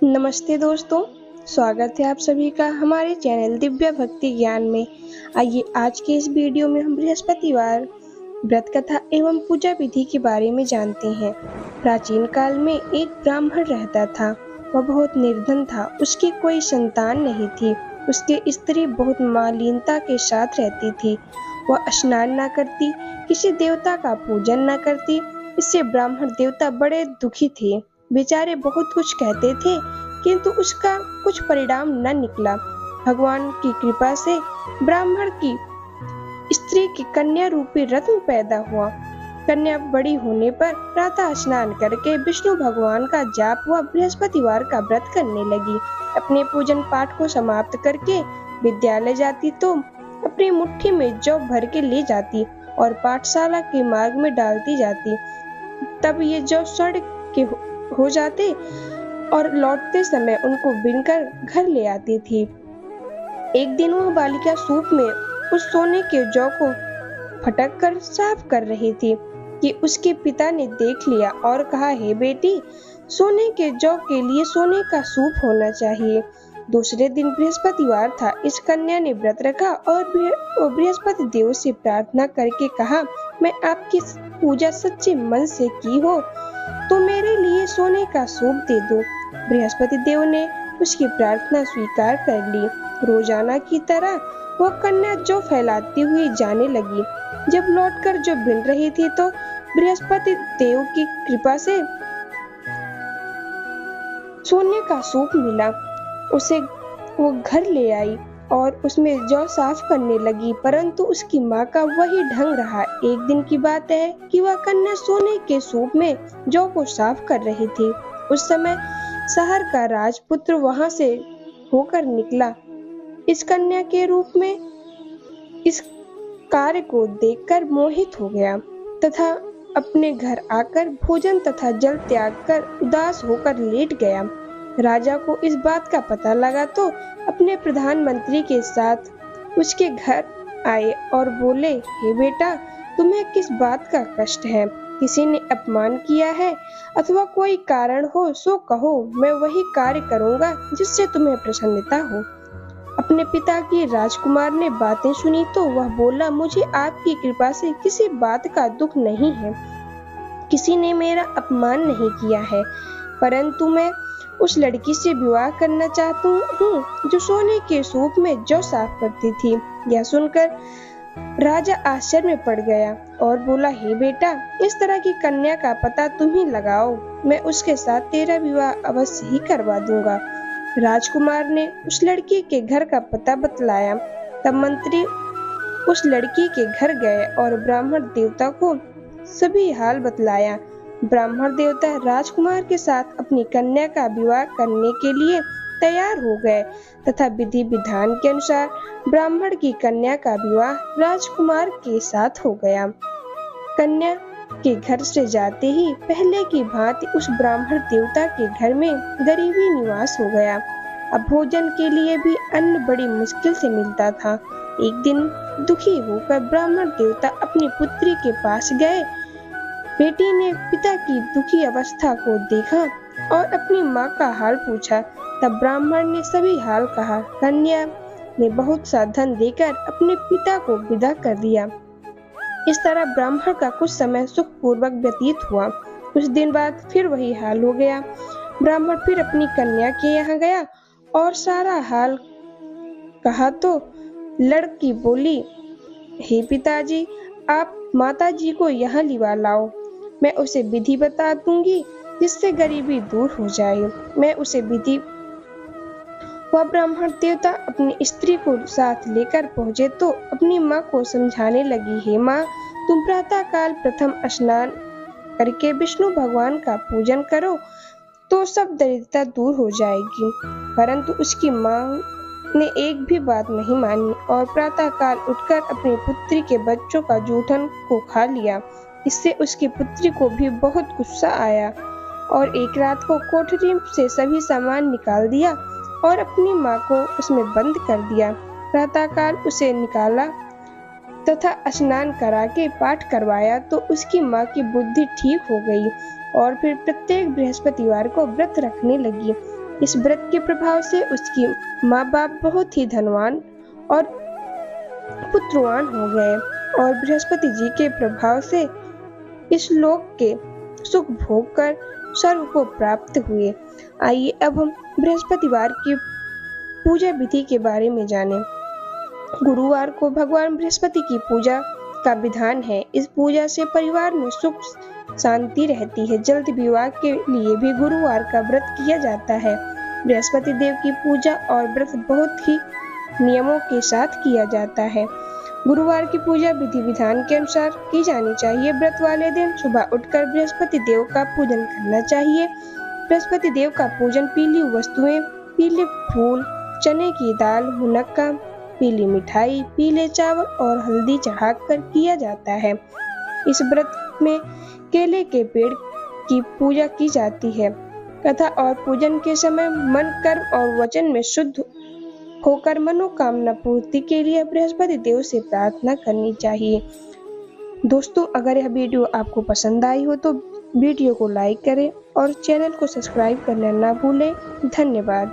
नमस्ते दोस्तों, स्वागत है आप सभी का हमारे चैनल दिव्य भक्ति ज्ञान में। आइए आज के इस वीडियो में हम बृहस्पतिवार व्रत कथा एवं पूजा विधि के बारे में जानते हैं। प्राचीन काल में एक ब्राह्मण रहता था। वह बहुत निर्धन था, उसकी कोई संतान नहीं थी। उसकी स्त्री बहुत मलिनता के साथ रहती थी। वह स्नान न करती, किसी देवता का पूजन न करती। इससे ब्राह्मण देवता बड़े दुखी थे। बेचारे बहुत कुछ कहते थे, किंतु उसका कुछ परिणाम न निकला। भगवान की कृपा से ब्राह्मण की स्त्री की कन्या रूपी रत्न पैदा हुआ। कन्या बड़ी होने पर प्रातः स्नान करके विष्णु भगवान का जाप व बृहस्पतिवार का व्रत करने लगी। अपने पूजन पाठ को समाप्त करके विद्यालय जाती तो अपनी मुट्ठी में जौ भर के ले जाती और पाठशाला के मार्ग में डालती जाती। तब ये जौ सड़ के हो जाते और लौटते समय उनको बीनकर घर ले आती थी। एक दिन वह बालिका सूप में उस सोने के जौ को फटक कर साफ कर रही थी कि उसके पिता ने देख लिया और कहा, हे बेटी, सोने के जौ के लिए सोने का सूप होना चाहिए। दूसरे दिन बृहस्पतिवार था। इस कन्या ने व्रत रखा और बृहस्पति देव से प्रार्थना करके कहा, मैं आपकी पूजा सच्चे मन से की हो तो मेरे लिए सोने का सूप दे दो। बृहस्पति देव ने उसकी प्रार्थना स्वीकार कर ली। रोजाना की तरह वह कन्या जौ फैलाती हुई जाने लगी। जब लौटकर जो बिन रही थी तो बृहस्पति देव की कृपा से सोने का सूप मिला। उसे वो घर ले आई और उसमें जौ साफ करने लगी, परंतु उसकी माँ का वही ढंग रहा। एक दिन की बात है कि वह कन्या सोने के सूप में जौ को साफ कर रही थी। उस समय शहर का राजपुत्र वहां से होकर निकला। इस कन्या के रूप में इस कार्य को देखकर मोहित हो गया तथा अपने घर आकर भोजन तथा जल त्याग कर उदास होकर लेट गया। राजा को इस बात का पता लगा तो अपने प्रधानमंत्री के साथ उसके घर आए और बोले, हे बेटा, तुम्हें किस बात का कष्ट है? किसी ने अपमान किया है अथवा कोई कारण हो सो कहो, मैं वही कार्य करूंगा जिससे तुम्हें प्रसन्नता हो। अपने पिता की राजकुमार ने बातें सुनी तो वह बोला, मुझे आपकी कृपा से किसी बात का दुख नहीं है। किसी ने मेरा अपमान नहीं किया है, परंतु मैं उस लड़की से विवाह करना चाहता हूँ जो सोने के सूप में जौ साफ करती थी। यह सुनकर राजा आश्चर्य में पड़ गया और बोला, हे बेटा, इस तरह की कन्या का पता तुम ही लगाओ, मैं उसके साथ तेरा विवाह अवश्य ही करवा दूंगा। राजकुमार ने उस लड़की के घर का पता बतलाया। तब मंत्री उस लड़की के घर गए और ब्राह्मण देवता को सभी हाल बतलाया। ब्राह्मण देवता राजकुमार के साथ अपनी कन्या का विवाह करने के लिए तैयार हो गए तथा विधि विधान के अनुसार ब्राह्मण की कन्या का विवाह राजकुमार के साथ हो गया। कन्या के घर से जाते ही पहले की भांति उस ब्राह्मण देवता के घर में गरीबी निवास हो गया। अब भोजन के लिए भी अन्न बड़ी मुश्किल से मिलता था। एक दिन दुखी होकर ब्राह्मण देवता अपनी पुत्री के पास गए। बेटी ने पिता की दुखी अवस्था को देखा और अपनी माँ का हाल पूछा। तब ब्राह्मण ने सभी हाल कहा। कन्या ने बहुत सा धन देकर अपने पिता को विदा कर दिया। इस तरह ब्राह्मण का कुछ समय सुखपूर्वक व्यतीत हुआ। कुछ दिन बाद फिर वही हाल हो गया। ब्राह्मण फिर अपनी कन्या के यहाँ गया और सारा हाल कहा तो लड़की बोली, हे पिताजी, आप माताजी को यहाँ लिवा लाओ, मैं उसे विधि बता दूंगी जिससे गरीबी दूर हो जाए। मैं उसे विधि वह ब्राह्मण देवता अपनी स्त्री को साथ लेकर पहुंचे तो अपनी माँ को समझाने लगी, हे माँ, तुम प्रातः काल प्रथम स्नान करके विष्णु भगवान का पूजन करो तो सब दरिद्रता दूर हो जाएगी। परंतु उसकी माँ ने एक भी बात नहीं मानी और प्रातः काल उठकर अपनी पुत्री के बच्चों का जूठन को खा लिया। इससे उसकी पुत्री को भी बहुत गुस्सा आया और एक रात को कोठरी से सभी सामान निकाल दिया और अपनी माँ को उसमें बंद कर दिया। प्रातःकाल उसे निकाला तथा स्नान करा के पाठ करवाया तो उसकी माँ की बुद्धि ठीक हो गई और फिर प्रत्येक बृहस्पतिवार को व्रत रखने लगी। इस व्रत के प्रभाव से उसकी माँ बाप बहुत ही धनवान और पुत्रवान हो गए और बृहस्पति जी के प्रभाव से इस लोक के सुख भोग कर स्वर्ग को प्राप्त हुए। आइए अब हम बृहस्पतिवार की पूजा विधि के बारे में जानें। गुरुवार को भगवान बृहस्पति की पूजा का विधान है। इस पूजा से परिवार में सुख शांति रहती है। जल्द विवाह के लिए भी गुरुवार का व्रत किया जाता है। बृहस्पति देव की पूजा और व्रत बहुत ही नियमों के साथ किया जाता है। गुरुवार की पूजा विधि विधान के अनुसार की जानी चाहिए। व्रत वाले दिन सुबह उठकर बृहस्पति देव का पूजन करना चाहिए। बृहस्पति देव का पूजन पीली वस्तुएं, पीले फूल, चने की दाल, मुनक्का, पीली मिठाई, पीले चावल और हल्दी चढ़ाकर किया जाता है। इस व्रत में केले के पेड़ की पूजा की जाती है। कथा और पूजन के समय मन, कर्म और वचन में शुद्ध होकर मनोकामना पूर्ति के लिए बृहस्पति देव से प्रार्थना करनी चाहिए। दोस्तों, अगर यह वीडियो आपको पसंद आई हो तो वीडियो को लाइक करें और चैनल को सब्सक्राइब करना ना भूलें। धन्यवाद।